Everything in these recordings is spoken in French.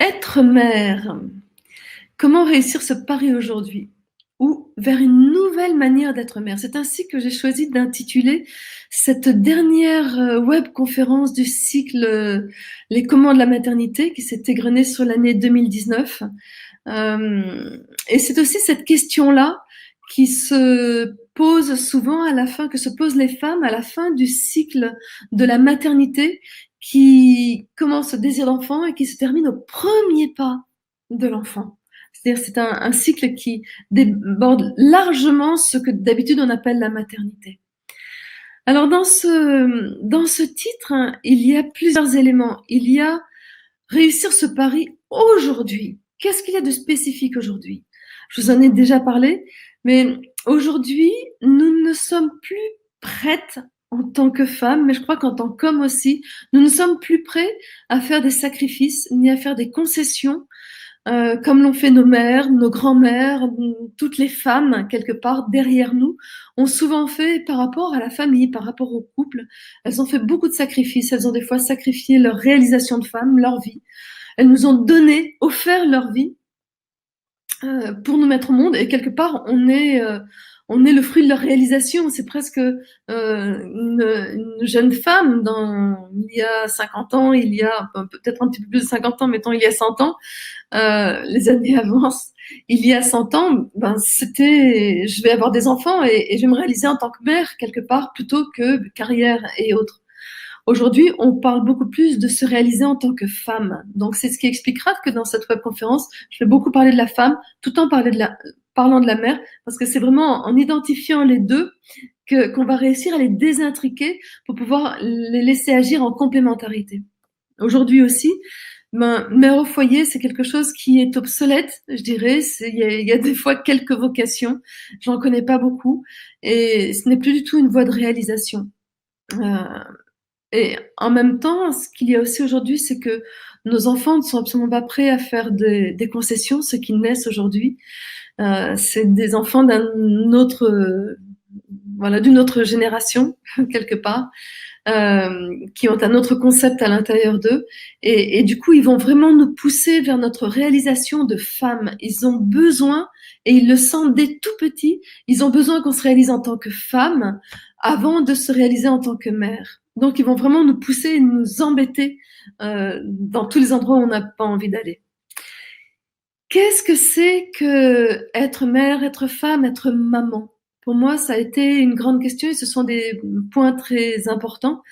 Être mère, comment réussir ce pari aujourd'hui? Ou vers une nouvelle manière d'être mère? C'est ainsi que j'ai choisi d'intituler cette dernière web-conférence du cycle Les Comment de la maternité qui s'est égrenée sur l'année 2019. Et c'est aussi cette question-là qui se pose souvent à la fin, que se posent les femmes à la fin du cycle de la maternité qui commence au désir d'enfant et qui se termine au premier pas de l'enfant. C'est-à-dire c'est un cycle qui déborde largement ce que d'habitude on appelle la maternité. Alors dans ce titre, hein, il y a plusieurs éléments. Il y a réussir ce pari aujourd'hui. Qu'est-ce qu'il y a de spécifique aujourd'hui? Je vous en ai déjà parlé, mais aujourd'hui, nous ne sommes plus prêtes en tant que femmes, mais je crois qu'en tant qu'hommes aussi, nous ne sommes plus prêts à faire des sacrifices ni à faire des concessions comme l'ont fait nos mères, nos grands-mères, toutes les femmes, quelque part, derrière nous, ont souvent fait par rapport à la famille, par rapport au couple. Elles ont fait beaucoup de sacrifices. Elles ont des fois sacrifié leur réalisation de femme, leur vie. Elles nous ont donné, offert leur vie pour nous mettre au monde. Et quelque part, on est le fruit de leur réalisation. C'est presque une jeune femme il y a 50 ans, il y a peut-être un petit peu plus de 50 ans, mettons il y a 100 ans, les années avancent. Il y a 100 ans, c'était, je vais avoir des enfants et je vais me réaliser en tant que mère quelque part plutôt que carrière et autres. Aujourd'hui, on parle beaucoup plus de se réaliser en tant que femme. Donc, c'est ce qui expliquera que dans cette webconférence, je vais beaucoup parler de la femme, tout en parlant de la mère, parce que c'est vraiment en identifiant les deux qu'on va réussir à les désintriquer pour pouvoir les laisser agir en complémentarité. Aujourd'hui aussi, mère au foyer, c'est quelque chose qui est obsolète, je dirais. Il y a des fois quelques vocations, j'en connais pas beaucoup, et ce n'est plus du tout une voie de réalisation. Et en même temps, ce qu'il y a aussi aujourd'hui, c'est que nos enfants ne sont absolument pas prêts à faire des concessions, ceux qui naissent aujourd'hui. C'est des enfants d'une autre génération, quelque part, qui ont un autre concept à l'intérieur d'eux. Et du coup, ils vont vraiment nous pousser vers notre réalisation de femme. Ils ont besoin, et ils le sentent dès tout petit, ils ont besoin qu'on se réalise en tant que femme avant de se réaliser en tant que mère. Donc, ils vont vraiment nous pousser et nous embêter dans tous les endroits où on n'a pas envie d'aller. Qu'est-ce que c'est que être mère, être femme, être maman? Pour moi, ça a été une grande question et ce sont des points très importants.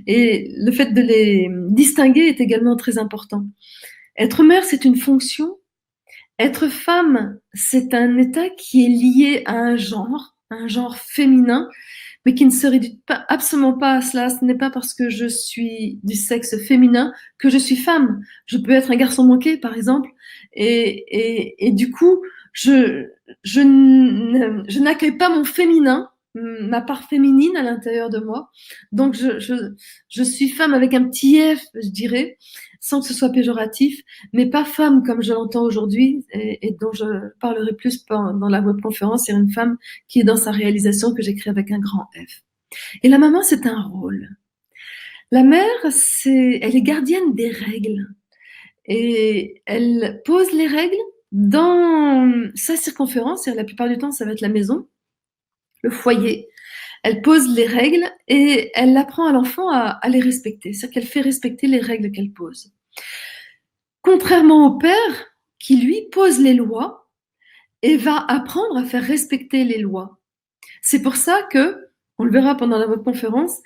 Et le fait de les distinguer est également très important. Être mère, c'est une fonction. Être femme, c'est un état qui est lié à un genre féminin, mais qui ne se réduit absolument pas à cela. Ce n'est pas parce que je suis du sexe féminin que je suis femme. Je peux être un garçon manqué, par exemple, et du coup, je n'accueille pas mon féminin, ma part féminine à l'intérieur de moi. Donc, je suis femme avec un petit F, je dirais, sans que ce soit péjoratif, mais pas femme comme je l'entends aujourd'hui et dont je parlerai plus dans la webconférence. C'est une femme qui est dans sa réalisation que j'écris avec un grand F. Et la maman, c'est un rôle. La mère, elle est gardienne des règles et elle pose les règles dans sa circonférence. Et la plupart du temps, ça va être la maison, le foyer. Elle pose les règles et elle apprend à l'enfant à les respecter. C'est-à-dire qu'elle fait respecter les règles qu'elle pose. Contrairement au père, qui lui pose les lois et va apprendre à faire respecter les lois. C'est pour ça que, on le verra pendant la conférence,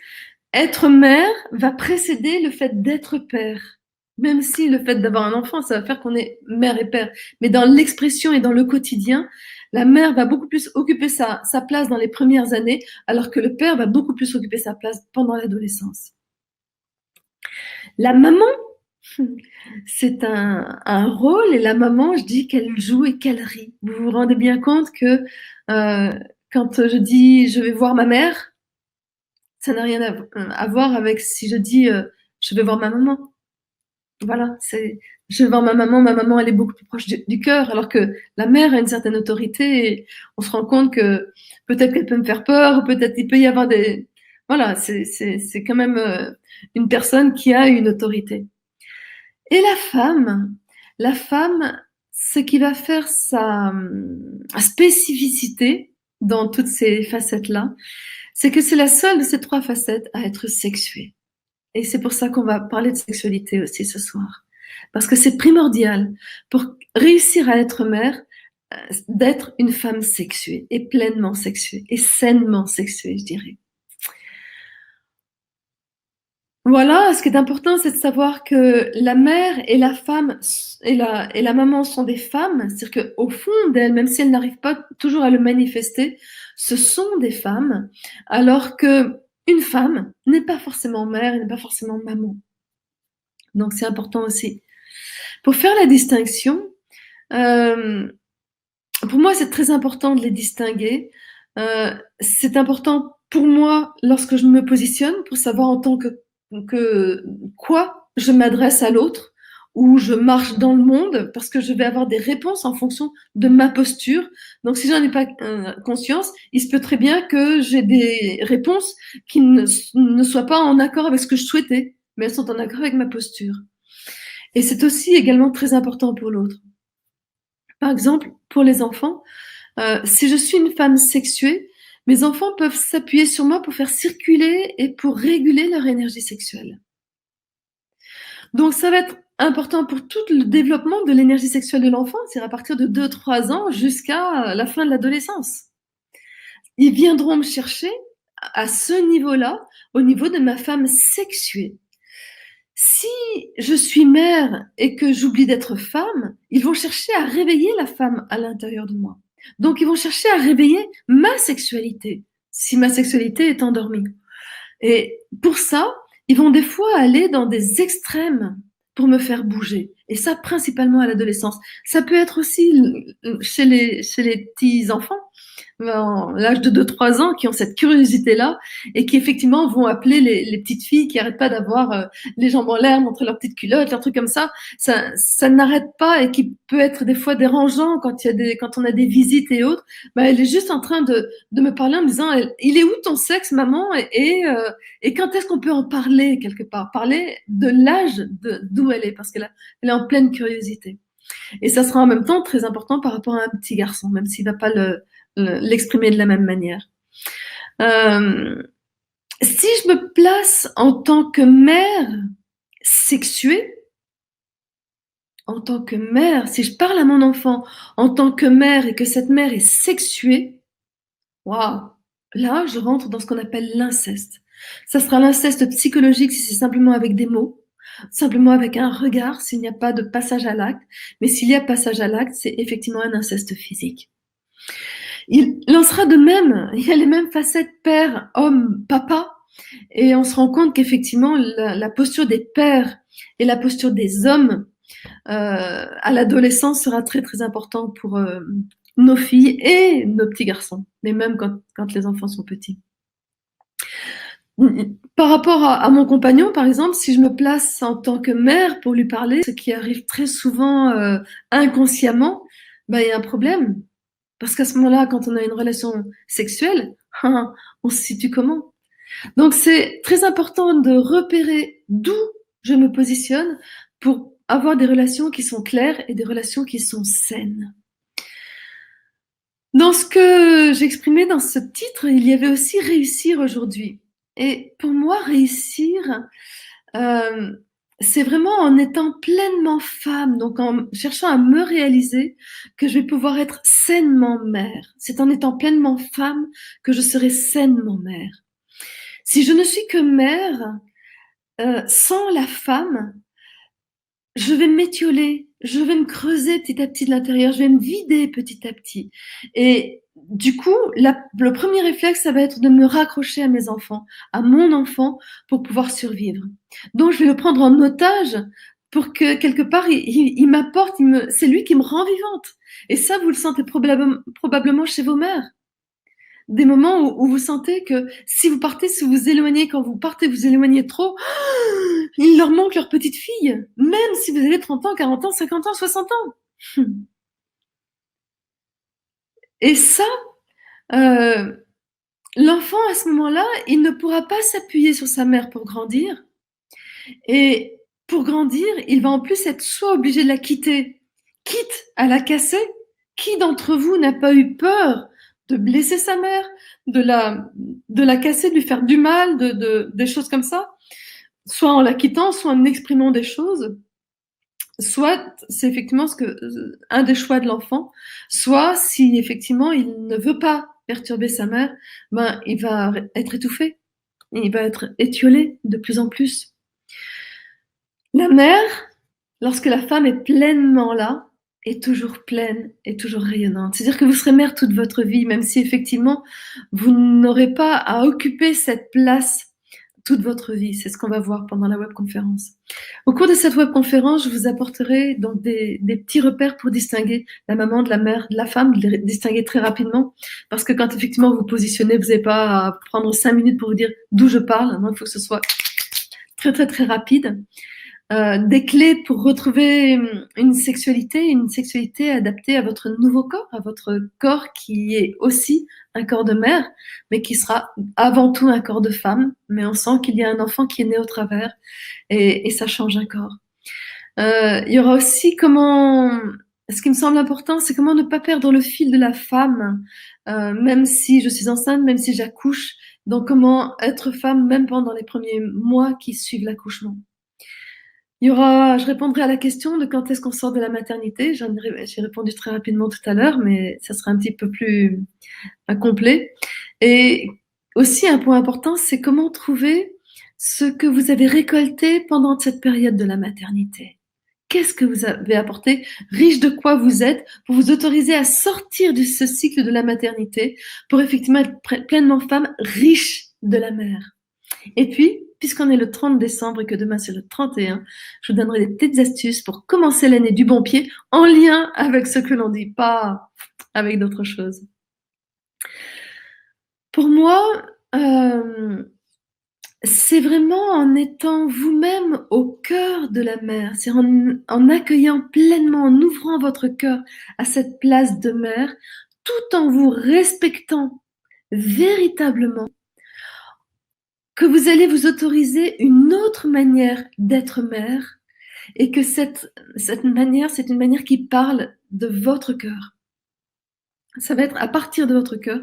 être mère va précéder le fait d'être père. Même si le fait d'avoir un enfant, ça va faire qu'on est mère et père. Mais dans l'expression et dans le quotidien, la mère va beaucoup plus occuper sa place dans les premières années, alors que le père va beaucoup plus occuper sa place pendant l'adolescence. La maman, c'est un rôle, et la maman, je dis qu'elle joue et qu'elle rit. Vous vous rendez bien compte que quand je dis je vais voir ma mère, ça n'a rien à voir avec si je dis je vais voir ma maman. Voilà, je vais voir ma maman elle est beaucoup plus proche du cœur, alors que la mère a une certaine autorité et on se rend compte que peut-être qu'elle peut me faire peur, ou peut-être il peut y avoir voilà, c'est quand même une personne qui a une autorité. Et la femme, La femme, ce qui va faire sa spécificité dans toutes ces facettes-là, c'est que c'est la seule de ces 3 facettes à être sexuée. Et c'est pour ça qu'on va parler de sexualité aussi ce soir. Parce que c'est primordial pour réussir à être mère, d'être une femme sexuée et pleinement sexuée et sainement sexuée, je dirais. Voilà, ce qui est important, c'est de savoir que la mère et la femme et la maman sont des femmes, c'est-à-dire qu'au fond d'elles, même si elles n'arrivent pas toujours à le manifester, ce sont des femmes, alors que une femme n'est pas forcément mère et n'est pas forcément maman. Donc c'est important aussi. Pour faire la distinction, euh, pour moi c'est très important de les distinguer. C'est important pour moi lorsque je me positionne pour savoir en tant que quoi je m'adresse à l'autre ou je marche dans le monde parce que je vais avoir des réponses en fonction de ma posture. Donc si j'en ai pas conscience, il se peut très bien que j'ai des réponses qui ne soient pas en accord avec ce que je souhaitais, mais elles sont en accord avec ma posture. Et c'est aussi également très important pour l'autre. Par exemple, pour les enfants, si je suis une femme sexuée, mes enfants peuvent s'appuyer sur moi pour faire circuler et pour réguler leur énergie sexuelle. Donc ça va être important pour tout le développement de l'énergie sexuelle de l'enfant, c'est à partir de 2-3 ans jusqu'à la fin de l'adolescence. Ils viendront me chercher à ce niveau-là, au niveau de ma femme sexuée. Si je suis mère et que j'oublie d'être femme, ils vont chercher à réveiller la femme à l'intérieur de moi. Donc, ils vont chercher à réveiller ma sexualité, si ma sexualité est endormie. Et pour ça, ils vont des fois aller dans des extrêmes pour me faire bouger. Et ça, principalement à l'adolescence. Ça peut être aussi chez les petits enfants l'âge de 2-3 ans qui ont cette curiosité-là et qui effectivement vont appeler les petites filles qui arrêtent pas d'avoir les jambes en l'air, montrer leurs petites culottes, leurs trucs comme ça. Ça n'arrête pas et qui peut être des fois dérangeant quand on a des visites et autres. Bah, elle est juste en train de me parler en me disant, il est où ton sexe, maman? Et quand est-ce qu'on peut en parler quelque part? Parler de l'âge d'où elle est parce elle est en pleine curiosité. Et ça sera en même temps très important par rapport à un petit garçon, même s'il va pas l'exprimer de la même manière. Euh, si je me place en tant que mère sexuée, en tant que mère, si je parle à mon enfant en tant que mère et que cette mère est sexuée, waouh, là, je rentre dans ce qu'on appelle l'inceste. Ça sera l'inceste psychologique si c'est simplement avec des mots, simplement avec un regard, s'il n'y a pas de passage à l'acte. Mais s'il y a passage à l'acte, c'est effectivement un inceste physique. Il en sera de même. Il y a les mêmes facettes père, homme, papa. Et on se rend compte qu'effectivement, la posture des pères et la posture des hommes à l'adolescence sera très très important pour nos filles et nos petits garçons, mais même quand les enfants sont petits. Par rapport à mon compagnon, par exemple, si je me place en tant que mère pour lui parler, ce qui arrive très souvent inconsciemment, bah, il y a un problème. Parce qu'à ce moment-là, quand on a une relation sexuelle, on se situe comment? Donc c'est très important de repérer d'où je me positionne pour avoir des relations qui sont claires et des relations qui sont saines. Dans ce que j'exprimais dans ce titre, il y avait aussi réussir aujourd'hui. Et pour moi, réussir, euh, c'est vraiment en étant pleinement femme, donc en cherchant à me réaliser que je vais pouvoir être sainement mère. C'est en étant pleinement femme que je serai sainement mère. Si je ne suis que mère, sans la femme, je vais m'étioler, je vais me creuser petit à petit de l'intérieur, je vais me vider petit à petit. Et du coup, le premier réflexe, ça va être de me raccrocher à mes enfants, à mon enfant, pour pouvoir survivre. Donc, je vais le prendre en otage pour que quelque part, il m'apporte, c'est lui qui me rend vivante. Et ça, vous le sentez probablement chez vos mères. Des moments où vous sentez que si vous partez, si vous vous éloignez, quand vous partez, vous éloignez trop, il leur manque leur petite fille, même si vous avez 30 ans, 40 ans, 50 ans, 60 ans. Et ça, euh, l'enfant à ce moment-là, il ne pourra pas s'appuyer sur sa mère pour grandir. Et pour grandir, il va en plus être soit obligé de la quitter, quitte à la casser. Qui d'entre vous n'a pas eu peur de blesser sa mère, de la casser, de lui faire du mal, des choses comme ça, soit en la quittant, soit en exprimant des choses, soit c'est effectivement un des choix de l'enfant, soit si effectivement il ne veut pas perturber sa mère, ben il va être étouffé, il va être étiolé de plus en plus. La mère, lorsque la femme est pleinement là, est toujours pleine, est toujours rayonnante. C'est-à-dire que vous serez mère toute votre vie, même si effectivement vous n'aurez pas à occuper cette place toute votre vie. C'est ce qu'on va voir pendant la webconférence. Au cours de cette webconférence, je vous apporterai donc des petits repères pour distinguer la maman de la mère, de la femme, de les distinguer très rapidement. Parce que quand effectivement vous vous positionnez, vous n'avez pas à prendre 5 minutes pour vous dire d'où je parle. Non, il faut que ce soit très très très rapide. Des clés pour retrouver une sexualité adaptée à votre nouveau corps, à votre corps qui est aussi un corps de mère, mais qui sera avant tout un corps de femme. Mais on sent qu'il y a un enfant qui est né au travers et ça change un corps. Il y aura aussi ce qui me semble important, c'est comment ne pas perdre le fil de la femme, même si je suis enceinte, même si j'accouche. Donc comment être femme même pendant les premiers mois qui suivent l'accouchement. Je répondrai à la question de quand est-ce qu'on sort de la maternité. J'ai répondu très rapidement tout à l'heure, mais ça sera un petit peu plus complet. Et aussi, un point important, c'est comment trouver ce que vous avez récolté pendant cette période de la maternité. Qu'est-ce que vous avez apporté, riche de quoi vous êtes, pour vous autoriser à sortir de ce cycle de la maternité, pour effectivement être pleinement femme, riche de la mère. Et puis, puisqu'on est le 30 décembre et que demain c'est le 31, je vous donnerai des petites astuces pour commencer l'année du bon pied en lien avec ce que l'on dit, pas avec d'autres choses. Pour moi, c'est vraiment en étant vous-même au cœur de la mère, c'est en accueillant pleinement, en ouvrant votre cœur à cette place de mère, tout en vous respectant véritablement, que vous allez vous autoriser une autre manière d'être mère et que cette manière, c'est une manière qui parle de votre cœur. Ça va être à partir de votre cœur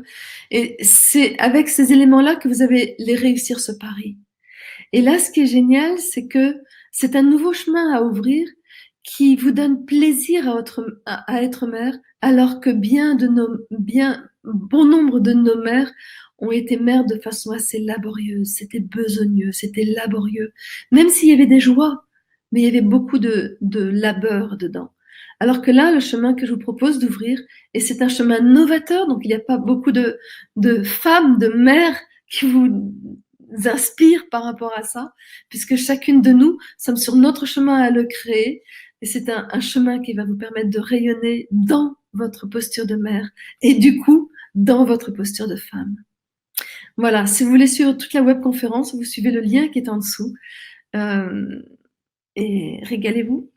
et c'est avec ces éléments-là que vous allez réussir ce pari. Et là, ce qui est génial, c'est que c'est un nouveau chemin à ouvrir qui vous donne plaisir à être mère, alors que bon nombre de nos mères ont été mères de façon assez laborieuse. C'était besogneux, c'était laborieux. Même s'il y avait des joies, mais il y avait beaucoup de labeur dedans. Alors que là, le chemin que je vous propose d'ouvrir, et c'est un chemin novateur, donc il n'y a pas beaucoup de femmes, de mères qui vous inspirent par rapport à ça, puisque chacune de nous sommes sur notre chemin à le créer, et c'est un chemin qui va vous permettre de rayonner dans votre posture de mère, et du coup, dans votre posture de femme. Voilà, si vous voulez suivre toute la webconférence, vous suivez le lien qui est en dessous, et régalez-vous.